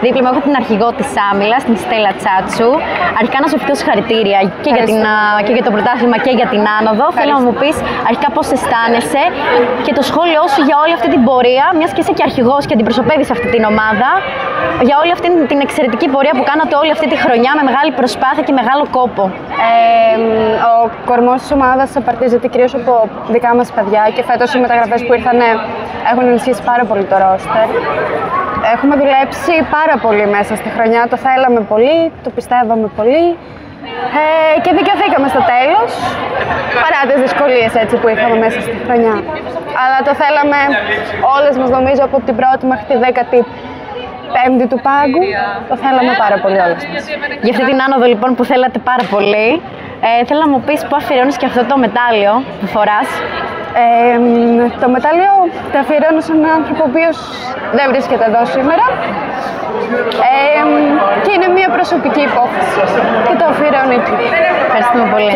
Δίπλα μου έχω την αρχηγό της Άμυλας, την Στέλλα Τσάτσου. Αρχικά να σου ευχηθώ συγχαρητήρια και για το πρωτάθλημα και για την άνοδο. Θέλω να μου πεις αρχικά πώς αισθάνεσαι και το σχόλιο σου για όλη αυτή την πορεία, μιας και είσαι και αρχηγός και αντιπροσωπεύεις αυτή την ομάδα, για όλη αυτή την εξαιρετική πορεία που κάνατε όλη αυτή τη χρονιά με μεγάλη προσπάθεια και μεγάλο κόπο. Ο κορμός της ομάδας απαρτίζεται κυρίως από δικά μας παιδιά και φέτος οι μεταγραφές που ήρθαν έχουν ενισχύσει πάρα πολύ το ρόστερ. Έχουμε δουλέψει πάρα πολύ μέσα στη χρονιά, το θέλαμε πολύ, το πιστεύαμε πολύ και δικαιωθήκαμε στο τέλος, παρά τις δυσκολίες έτσι που είχαμε μέσα στη χρονιά. Αλλά το θέλαμε όλες μας, νομίζω, από την πρώτη μέχρι τη 15η του πάγκου, το θέλαμε πάρα πολύ όλες μας. Για αυτή την άνοδο λοιπόν που θέλατε πάρα πολύ, θέλω να μου πεις που αφιερώνεις και αυτό το μετάλλιο που φοράς. Το μετάλλιο το αφιερώνω σε έναν άνθρωπο ο οποίος δεν βρίσκεται εδώ σήμερα και είναι μια προσωπική υπόθεση και το αφιερώνω εκεί. Ευχαριστούμε πολύ.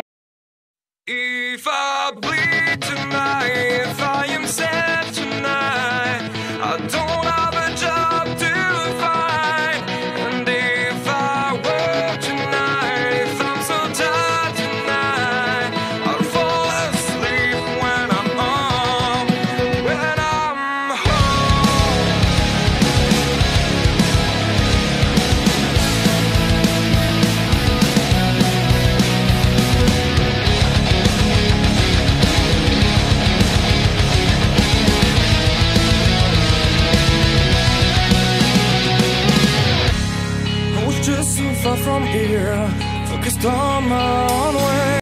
From here, focused on